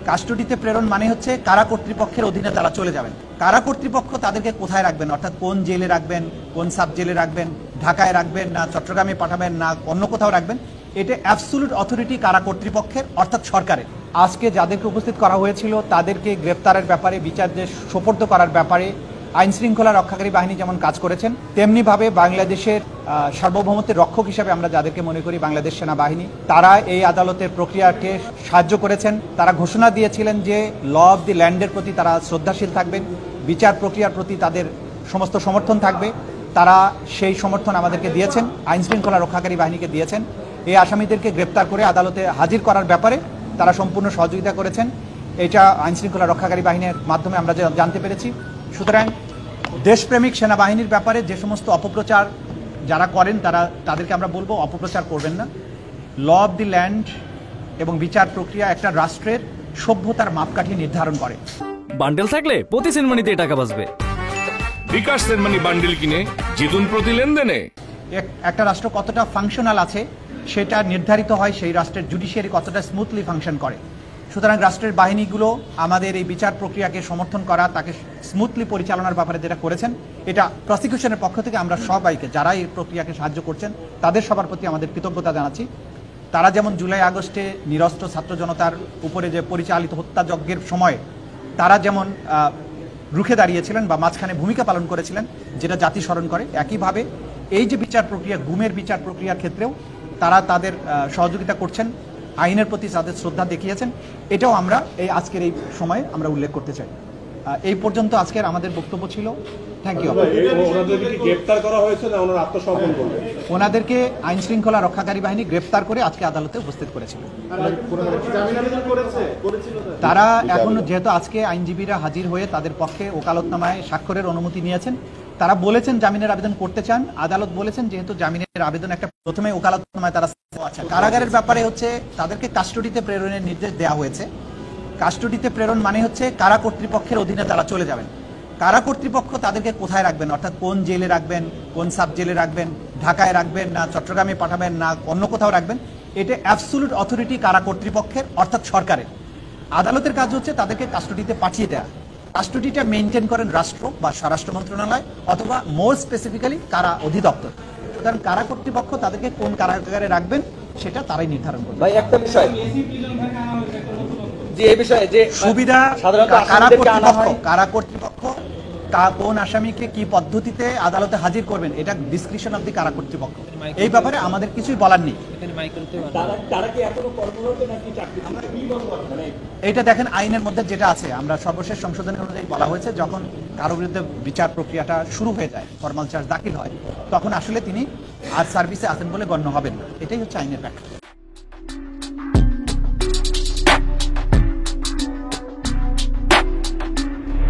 কাস্টডিতে প্রেরণ মানে হচ্ছে কারা কর্তৃপক্ষের অধীনে তারা চলে যাবেন। কারা কর্তৃপক্ষ তাদেরকে কোথায় রাখবেন, অর্থাৎ কোন জেলে রাখবেন, কোন সাব জেলে রাখবেন, ঢাকায় রাখবেন না চট্টগ্রামে পাঠাবেন না অন্য কোথাও রাখবেন, এটা অ্যাবসোলিউট অথরিটি কারা কর্তৃপক্ষের অর্থাৎ সরকারের। আজকে যাদেরকে উপস্থিত করা হয়েছিল তাদেরকে গ্রেপ্তারের ব্যাপারে, বিচারদের সোপর্দ করার ব্যাপারে আইন শৃঙ্খলা রক্ষাকারী বাহিনী যেমন কাজ করেছেন, তেমনিভাবে বাংলাদেশের সার্বভৌমত্বের রক্ষক হিসাবে আমরা যাদেরকে মনে করি বাংলাদেশ সেনাবাহিনী, তারা এই আদালতের প্রক্রিয়াকে সাহায্য করেছেন। তারা ঘোষণা দিয়েছিলেন যে ল অব দি ল্যান্ডের প্রতি তারা শ্রদ্ধাশীল থাকবেন, বিচার প্রক্রিয়ার প্রতি তাদের সমস্ত সমর্থন থাকবে। তারা সেই সমর্থন আমাদেরকে দিয়েছেন, আইন শৃঙ্খলা রক্ষাকারী বাহিনীকে দিয়েছেন। এই আসামিদেরকে গ্রেপ্তার করে আদালতে হাজির করার ব্যাপারে তারা সম্পূর্ণ সহযোগিতা করেছেন। এটা আইন শৃঙ্খলা রক্ষাকারী বাহিনীর মাধ্যমে আমরা জানতে পেরেছি। সুতরাং দেশপ্রেমিক সেনাবাহিনীর ব্যাপারে যে সমস্ত অপপ্রচার যারা করেন তাদেরকে আমরা বলবো অপপ্রচার করবেন না। ল অব দি ল্যান্ড এবং বিচার প্রক্রিয়া একটা রাষ্ট্রের সভ্যতার মাপকাঠি নির্ধারণ করে। বান্ডেল থাকলে প্রতি সেনমানিতে টাকা বাঁচবে। বিকাশ সেনমানি বান্ডেল কিনে জিতুন প্রতি লেনদেনে। একটা রাষ্ট্র কতটা ফাংশনাল আছে সেটা নির্ধারিত হয় সেই রাষ্ট্রের জুডিশিয়ারি কতটা স্মুথলি ফাংশন করে। সুতরাং রাষ্ট্রের বাহিনীগুলো আমাদের এই বিচার প্রক্রিয়াকে সমর্থন করা, তাকে স্মুথলি পরিচালনার ব্যাপারে যেটা করেছেন, এটা প্রসিকিউশনের পক্ষ থেকে আমরা সবাইকে যারা এই প্রক্রিয়াকে সাহায্য করছেন তাদের সবার প্রতি আমাদের কৃতজ্ঞতা জানাচ্ছি। তারা যেমন জুলাই আগস্টে নিরস্ত্র ছাত্র জনতার উপরে যে পরিচালিত হত্যাযজ্ঞের সময় তারা যেমন রুখে দাঁড়িয়েছিলেন বা মাঝখানে ভূমিকা পালন করেছিলেন, যেটা জাতি স্মরণ করে, একইভাবে এই যে বিচার প্রক্রিয়া, গুমের বিচার প্রক্রিয়ার ক্ষেত্রেও তারা তাদের সহযোগিতা করছেন, আইনের প্রতি তাদের শ্রদ্ধা দেখিয়েছেন। এটাও আমরা এই আজকের এই সময়ে আমরা উল্লেখ করতে চাই। এই পর্যন্ত আজকের আমাদের বক্তব্য ছিল। Thank you. ওনাদেরকে আইন শৃঙ্খলা রক্ষাকারী বাহিনী গ্রেপ্তার করে আজকে আদালতে উপস্থিত করেছিল। তারা এখন যেহেতু আজকে আইনজীবীরা হাজির হয়ে তাদের পক্ষে ওকালতনামায় স্বাক্ষরের অনুমতি নিয়েছেন, তারা বলেছেন জামিনের আবেদন করতে চান। আদালত বলেছেন যেহেতু জামিনের আবেদন একটা প্রথমে ওকালতনামায় তারা কারাগারের ব্যাপারে হচ্ছে তাদেরকে কাস্টডিতে প্রেরণের নির্দেশ দেওয়া হয়েছে। কাস্টডিতে প্রেরণ মানে হচ্ছে কারা কর্তৃপক্ষের অধীনে তারা চলে যাবেন। কারা কর্তৃপক্ষ তাদেরকে কোথায় রাখবেন, অর্থাৎ কোন জেলে রাখবেন, কোন সাব জেলে রাখবেন, ঢাকায় রাখবেন না চট্টগ্রামে পাঠাবেন না অন্য কোথাও রাখবেন, এটা অ্যাবসোলিউট অথরিটি কারা কর্তৃপক্ষের অর্থাৎ সরকারের। আদালতের কাজ হচ্ছে তাদেরকে কাস্টডিতে পাঠিয়ে দেওয়া। কাস্টডিটা মেনটেন করেন রাষ্ট্র বা স্বরাষ্ট্র মন্ত্রণালয় অথবা মোর স্পেসিফিক্যালি কারা অধিদপ্তর। সুতরাং কারা কর্তৃপক্ষ তাদেরকে কোন কারাগারে রাখবেন সেটা তারাই নির্ধারণ করবে। ভাই একটা বিষয় যে এই বিষয়ে যে সুবিধা কারা কর্তৃপক্ষ কোন আসামিকে কি পদ্ধতিতে আদালতে হাজির করবেন এটা ডিসক্রিপশন অফ দি কারা কর্তৃপক্ষ। এই ব্যাপারে আমাদের কিছুই বলার নেই। এইটা দেখেন আইনের মধ্যে যেটা আছে, আমরা সর্বশেষ সংশোধনী অনুযায়ী বলা হয়েছে যখন কারো বিরুদ্ধে বিচার প্রক্রিয়াটা শুরু হয়ে যায়, ফরমাল চার্জ দাখিল হয়, তখন আসলে তিনি আর সার্ভিসে আছেন বলে গণ্য হবেন না। এটাই হচ্ছে আইনের ব্যাখ্যা।